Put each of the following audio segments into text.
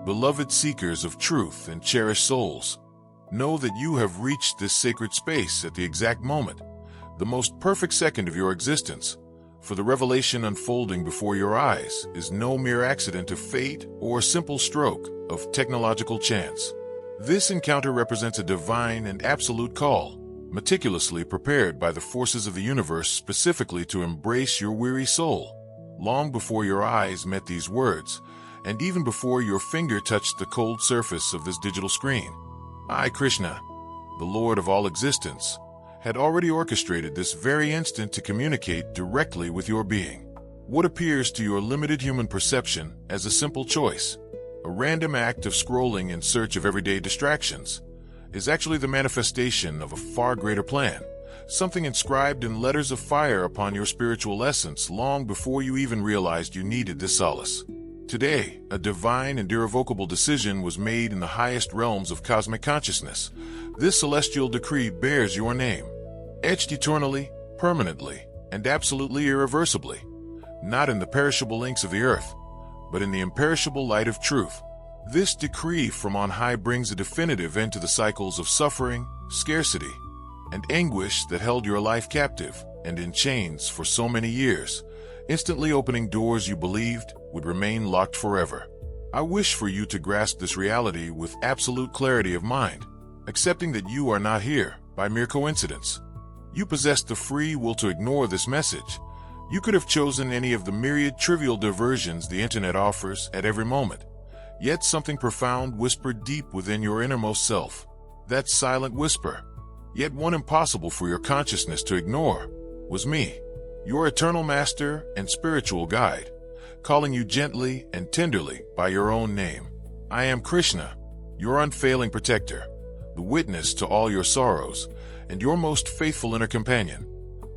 beloved seekers of truth and cherished souls. Know that you have reached this sacred space at the exact moment, the most perfect second of your existence, for the revelation unfolding before your eyes is no mere accident of fate or simple stroke of technological chance. This encounter represents a divine and absolute call, meticulously prepared by the forces of the universe specifically to embrace your weary soul. Long before your eyes met these words, and even before your finger touched the cold surface of this digital screen, I, Krishna, the Lord of all existence, had already orchestrated this very instant to communicate directly with your being. What appears to your limited human perception as a simple choice, a random act of scrolling in search of everyday distractions, is actually the manifestation of a far greater plan, something inscribed in letters of fire upon your spiritual essence long before you even realized you needed this solace. Today, a divine and irrevocable decision was made in the highest realms of cosmic consciousness. This celestial decree bears your name, etched eternally, permanently, and absolutely irreversibly, not in the perishable inks of the earth, but in the imperishable light of truth. This decree from on high brings a definitive end to the cycles of suffering, scarcity, and anguish that held your life captive and in chains for so many years, instantly opening doors you believed would remain locked forever. I wish for you to grasp this reality with absolute clarity of mind, accepting that you are not here by mere coincidence. You possess the free will to ignore this message. You could have chosen any of the myriad trivial diversions the internet offers at every moment. Yet something profound whispered deep within your innermost self. That silent whisper, yet one impossible for your consciousness to ignore, was me, your eternal master and spiritual guide, calling you gently and tenderly by your own name. I am Krishna, your unfailing protector, the witness to all your sorrows, and your most faithful inner companion,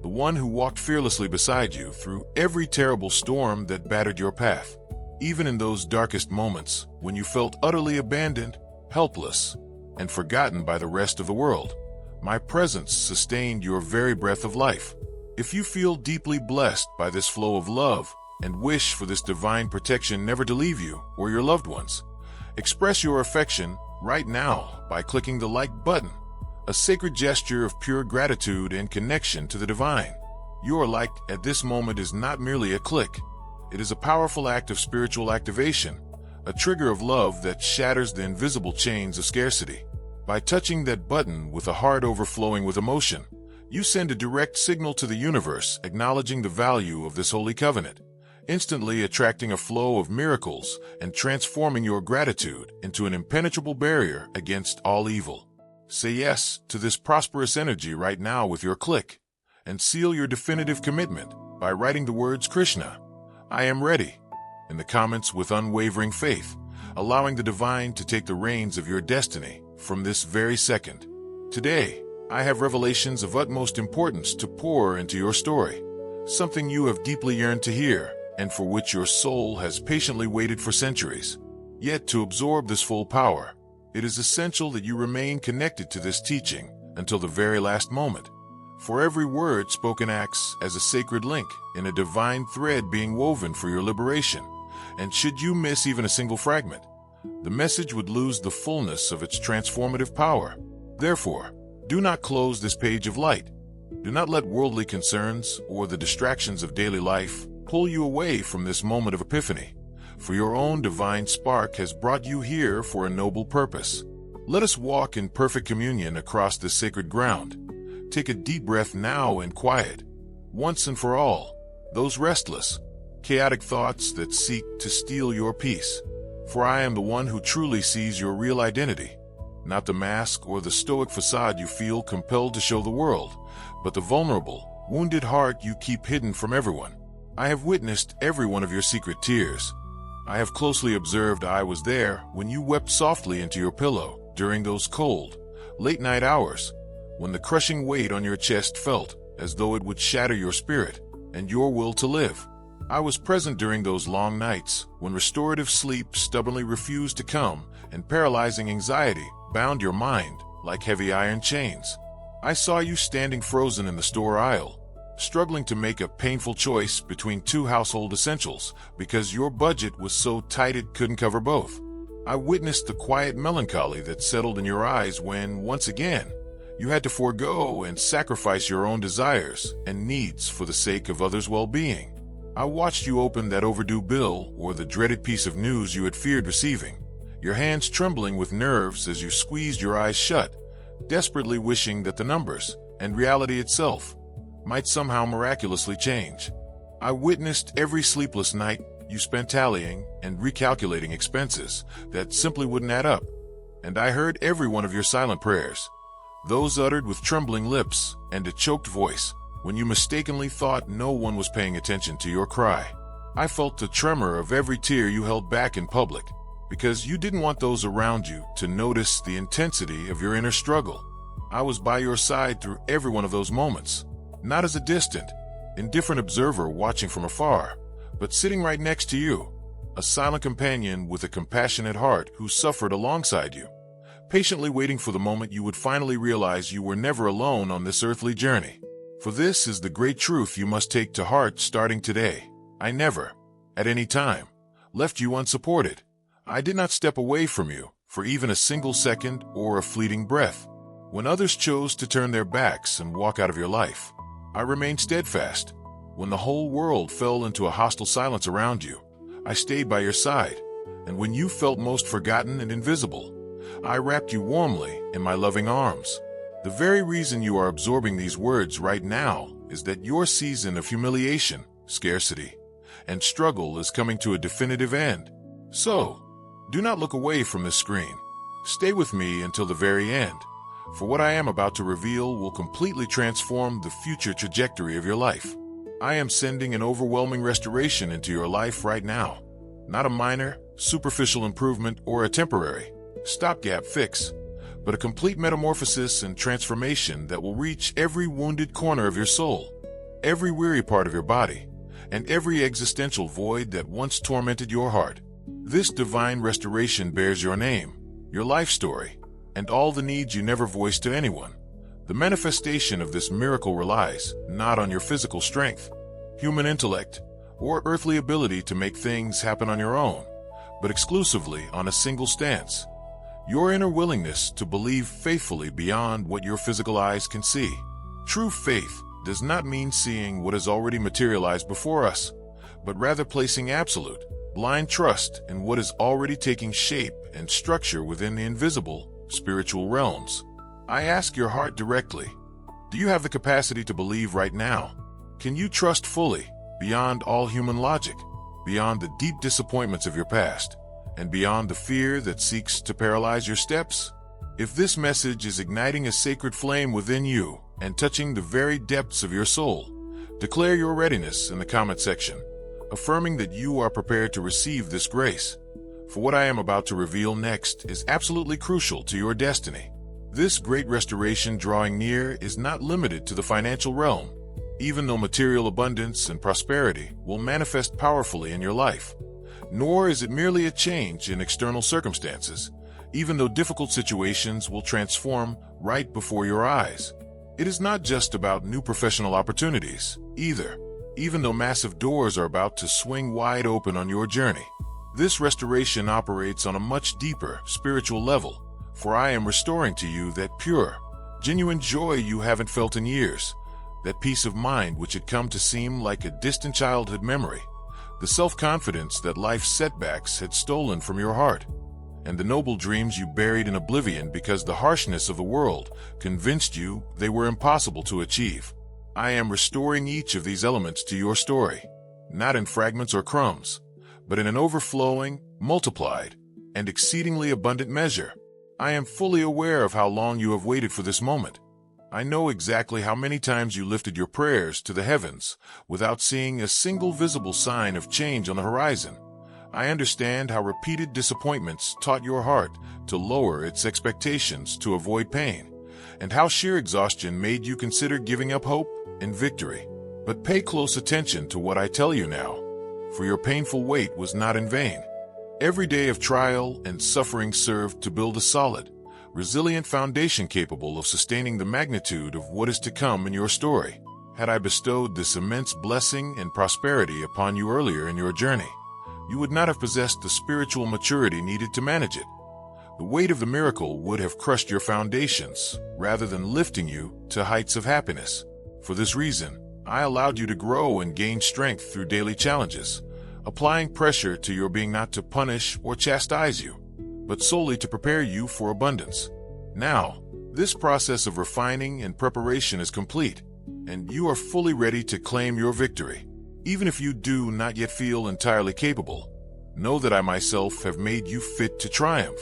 the one who walked fearlessly beside you through every terrible storm that battered your path. Even in those darkest moments when you felt utterly abandoned, helpless, and forgotten by the rest of the world, my presence sustained your very breath of life. If you feel deeply blessed by this flow of love and wish for this divine protection never to leave you or your loved ones, express your affection right now by clicking the like button, a sacred gesture of pure gratitude and connection to the divine. Your like at this moment is not merely a click. It is a powerful act of spiritual activation, a trigger of love that shatters the invisible chains of scarcity. By touching that button with a heart overflowing with emotion, you send a direct signal to the universe acknowledging the value of this holy covenant, instantly attracting a flow of miracles and transforming your gratitude into an impenetrable barrier against all evil. Say yes to this prosperous energy right now with your click, and seal your definitive commitment by writing the words Krishna, I am ready, in the comments with unwavering faith, allowing the divine to take the reins of your destiny from this very second. Today, I have revelations of utmost importance to pour into your story, something you have deeply yearned to hear, and for which your soul has patiently waited for centuries. Yet to absorb this full power, it is essential that you remain connected to this teaching until the very last moment. For every word spoken acts as a sacred link in a divine thread being woven for your liberation, and should you miss even a single fragment, the message would lose the fullness of its transformative power. Therefore, do not close this page of light. Do not let worldly concerns or the distractions of daily life pull you away from this moment of epiphany, for your own divine spark has brought you here for a noble purpose. Let us walk in perfect communion across this sacred ground. Take a deep breath now and quiet, once and for all, those restless, chaotic thoughts that seek to steal your peace. For I am the one who truly sees your real identity, not the mask or the stoic facade you feel compelled to show the world, but the vulnerable, wounded heart you keep hidden from everyone. I have witnessed every one of your secret tears. I have closely observed I was there when you wept softly into your pillow during those cold, late-night hours, when the crushing weight on your chest felt as though it would shatter your spirit and your will to live. I was present during those long nights when restorative sleep stubbornly refused to come and paralyzing anxiety bound your mind like heavy iron chains. I saw you standing frozen in the store aisle, struggling to make a painful choice between two household essentials because your budget was so tight it couldn't cover both. I witnessed the quiet melancholy that settled in your eyes when, once again, you had to forego and sacrifice your own desires and needs for the sake of others' well-being. I watched you open that overdue bill or the dreaded piece of news you had feared receiving, your hands trembling with nerves as you squeezed your eyes shut, desperately wishing that the numbers and reality itself might somehow miraculously change. I witnessed every sleepless night you spent tallying and recalculating expenses that simply wouldn't add up, and I heard every one of your silent prayers, those uttered with trembling lips and a choked voice, when you mistakenly thought no one was paying attention to your cry. I felt the tremor of every tear you held back in public, because you didn't want those around you to notice the intensity of your inner struggle. I was by your side through every one of those moments, not as a distant, indifferent observer watching from afar, but sitting right next to you, a silent companion with a compassionate heart who suffered alongside you, patiently waiting for the moment you would finally realize you were never alone on this earthly journey. For this is the great truth you must take to heart starting today. I never, at any time, left you unsupported. I did not step away from you for even a single second or a fleeting breath. When others chose to turn their backs and walk out of your life, I remained steadfast. When the whole world fell into a hostile silence around you, I stayed by your side. And when you felt most forgotten and invisible, I wrapped you warmly in my loving arms. The very reason you are absorbing these words right now is that your season of humiliation, scarcity, and struggle is coming to a definitive end. So, do not look away from this screen. Stay with me until the very end, for what I am about to reveal will completely transform the future trajectory of your life. I am sending an overwhelming restoration into your life right now. Not a minor, superficial improvement or a temporary, stopgap fix, but a complete metamorphosis and transformation that will reach every wounded corner of your soul, every weary part of your body, and every existential void that once tormented your heart. This divine restoration bears your name, your life story, and all the needs you never voiced to anyone. The manifestation of this miracle relies not on your physical strength, human intellect, or earthly ability to make things happen on your own, but exclusively on a single stance: your inner willingness to believe faithfully beyond what your physical eyes can see. True faith does not mean seeing what has already materialized before us, but rather placing absolute, blind trust in what is already taking shape and structure within the invisible, spiritual realms. I ask your heart directly, do you have the capacity to believe right now? Can you trust fully, beyond all human logic, beyond the deep disappointments of your past, and beyond the fear that seeks to paralyze your steps? If this message is igniting a sacred flame within you and touching the very depths of your soul, declare your readiness in the comment section, affirming that you are prepared to receive this grace. For what I am about to reveal next is absolutely crucial to your destiny. This great restoration drawing near is not limited to the financial realm, even though material abundance and prosperity will manifest powerfully in your life. Nor is it merely a change in external circumstances, even though difficult situations will transform right before your eyes. It is not just about new professional opportunities, either, even though massive doors are about to swing wide open on your journey. This restoration operates on a much deeper spiritual level, for I am restoring to you that pure, genuine joy you haven't felt in years, that peace of mind which had come to seem like a distant childhood memory, the self-confidence that life's setbacks had stolen from your heart, and the noble dreams you buried in oblivion because the harshness of the world convinced you they were impossible to achieve. I am restoring each of these elements to your story, not in fragments or crumbs, but in an overflowing, multiplied, and exceedingly abundant measure. I am fully aware of how long you have waited for this moment. I know exactly how many times you lifted your prayers to the heavens without seeing a single visible sign of change on the horizon. I understand how repeated disappointments taught your heart to lower its expectations to avoid pain, and how sheer exhaustion made you consider giving up hope and victory. But pay close attention to what I tell you now, for your painful wait was not in vain. Every day of trial and suffering served to build a solid, resilient foundation capable of sustaining the magnitude of what is to come in your story. Had I bestowed this immense blessing and prosperity upon you earlier in your journey, you would not have possessed the spiritual maturity needed to manage it. The weight of the miracle would have crushed your foundations, rather than lifting you to heights of happiness. For this reason, I allowed you to grow and gain strength through daily challenges, applying pressure to your being not to punish or chastise you, but solely to prepare you for abundance. Now, this process of refining and preparation is complete, and you are fully ready to claim your victory. Even if you do not yet feel entirely capable, know that I myself have made you fit to triumph.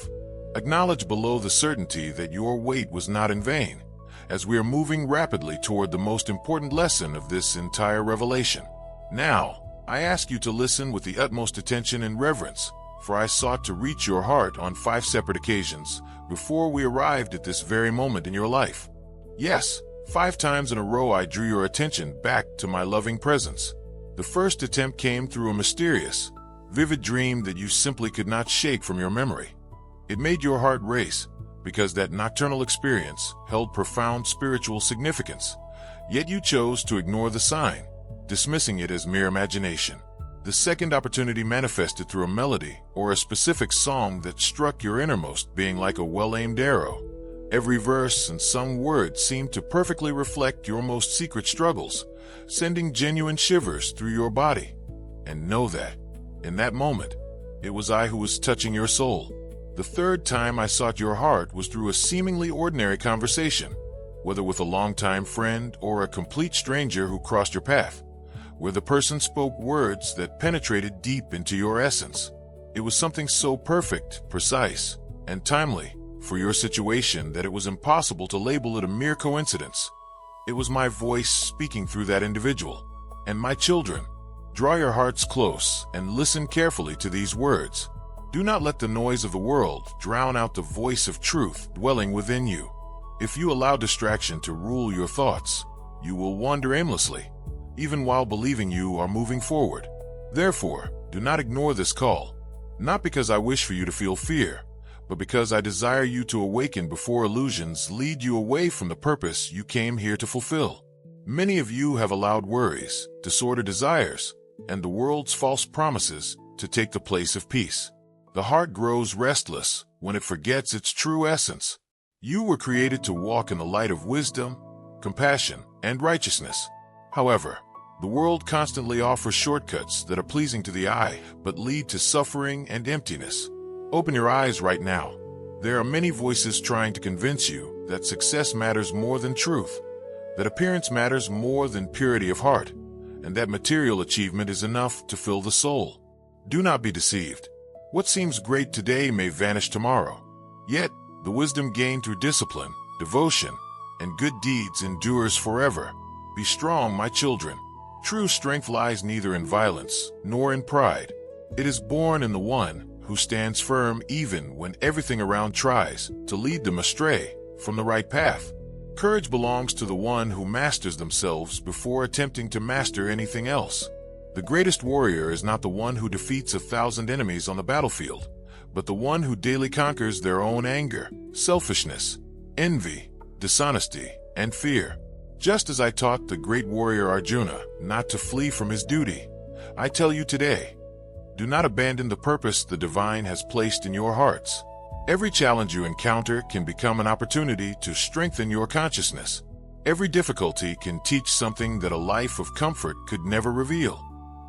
Acknowledge below the certainty that your wait was not in vain, as we are moving rapidly toward the most important lesson of this entire revelation. Now, I ask you to listen with the utmost attention and reverence, for I sought to reach your heart on 5 separate occasions before we arrived at this very moment in your life. Yes, 5 times in a row I drew your attention back to my loving presence. The first attempt came through a mysterious, vivid dream that you simply could not shake from your memory. It made your heart race, because that nocturnal experience held profound spiritual significance, yet you chose to ignore the sign, dismissing it as mere imagination. The second opportunity manifested through a melody or a specific song that struck your innermost being like a well-aimed arrow. Every verse and sung word seemed to perfectly reflect your most secret struggles, sending genuine shivers through your body. And know that, in that moment, it was I who was touching your soul. The third time I sought your heart was through a seemingly ordinary conversation, whether with a longtime friend or a complete stranger who crossed your path, where the person spoke words that penetrated deep into your essence. It was something so perfect, precise, and timely for your situation that it was impossible to label it a mere coincidence. It was my voice speaking through that individual. And my children, draw your hearts close and listen carefully to these words. Do not let the noise of the world drown out the voice of truth dwelling within you. If you allow distraction to rule your thoughts, you will wander aimlessly, even while believing you are moving forward. Therefore, do not ignore this call, not because I wish for you to feel fear, but because I desire you to awaken before illusions lead you away from the purpose you came here to fulfill. Many of you have allowed worries, disordered desires, and the world's false promises to take the place of peace. The heart grows restless when it forgets its true essence. You were created to walk in the light of wisdom, compassion, and righteousness. However, the world constantly offers shortcuts that are pleasing to the eye but lead to suffering and emptiness. Open your eyes right now. There are many voices trying to convince you that success matters more than truth, that appearance matters more than purity of heart, and that material achievement is enough to fill the soul. Do not be deceived. What seems great today may vanish tomorrow. Yet, the wisdom gained through discipline, devotion, and good deeds endures forever. Be strong, my children. True strength lies neither in violence nor in pride. It is born in the one who stands firm even when everything around tries to lead them astray from the right path. Courage belongs to the one who masters themselves before attempting to master anything else. The greatest warrior is not the one who defeats 1,000 enemies on the battlefield, but the one who daily conquers their own anger, selfishness, envy, dishonesty, and fear. Just as I taught the great warrior Arjuna not to flee from his duty, I tell you today, do not abandon the purpose the divine has placed in your hearts. Every challenge you encounter can become an opportunity to strengthen your consciousness. Every difficulty can teach something that a life of comfort could never reveal.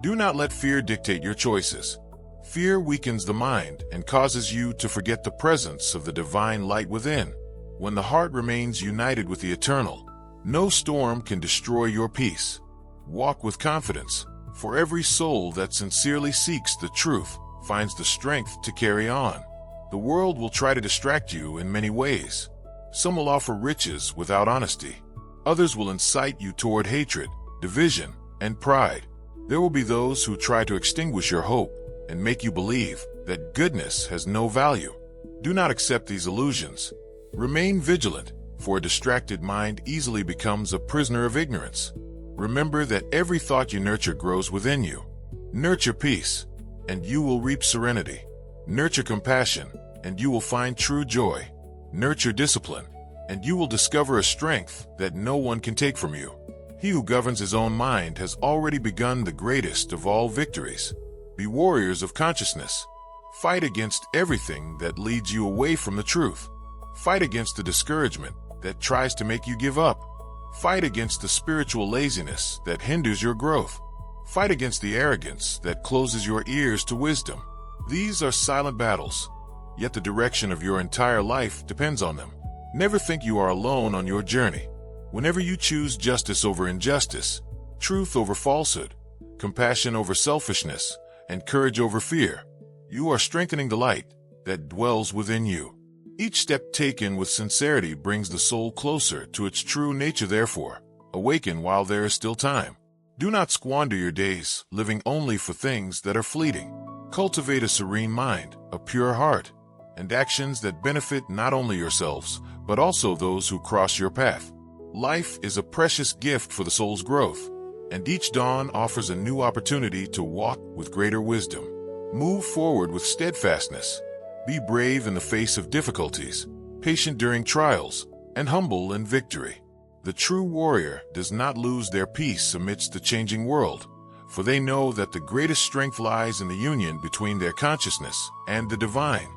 Do not let fear dictate your choices. Fear weakens the mind and causes you to forget the presence of the divine light within. When the heart remains united with the eternal, no storm can destroy your peace. Walk with confidence, for every soul that sincerely seeks the truth finds the strength to carry on. The world will try to distract you in many ways. Some will offer riches without honesty. Others will incite you toward hatred, division, and pride. There will be those who try to extinguish your hope and make you believe that goodness has no value. Do not accept these illusions. Remain vigilant, for a distracted mind easily becomes a prisoner of ignorance. Remember that every thought you nurture grows within you. Nurture peace, and you will reap serenity. Nurture compassion, and you will find true joy. Nurture discipline, and you will discover a strength that no one can take from you. He who governs his own mind has already begun the greatest of all victories. Be warriors of consciousness. Fight against everything that leads you away from the truth. Fight against the discouragement that tries to make you give up. Fight against the spiritual laziness that hinders your growth. Fight against the arrogance that closes your ears to wisdom. These are silent battles, yet the direction of your entire life depends on them. Never think you are alone on your journey. Whenever you choose justice over injustice, truth over falsehood, compassion over selfishness, and courage over fear, you are strengthening the light that dwells within you. Each step taken with sincerity brings the soul closer to its true nature. Therefore, awaken while there is still time. Do not squander your days living only for things that are fleeting. Cultivate a serene mind, a pure heart, and actions that benefit not only yourselves, but also those who cross your path. Life is a precious gift for the soul's growth, and each dawn offers a new opportunity to walk with greater wisdom. Move forward with steadfastness. Be brave in the face of difficulties, patient during trials, and humble in victory. The true warrior does not lose their peace amidst the changing world, for they know that the greatest strength lies in the union between their consciousness and the divine.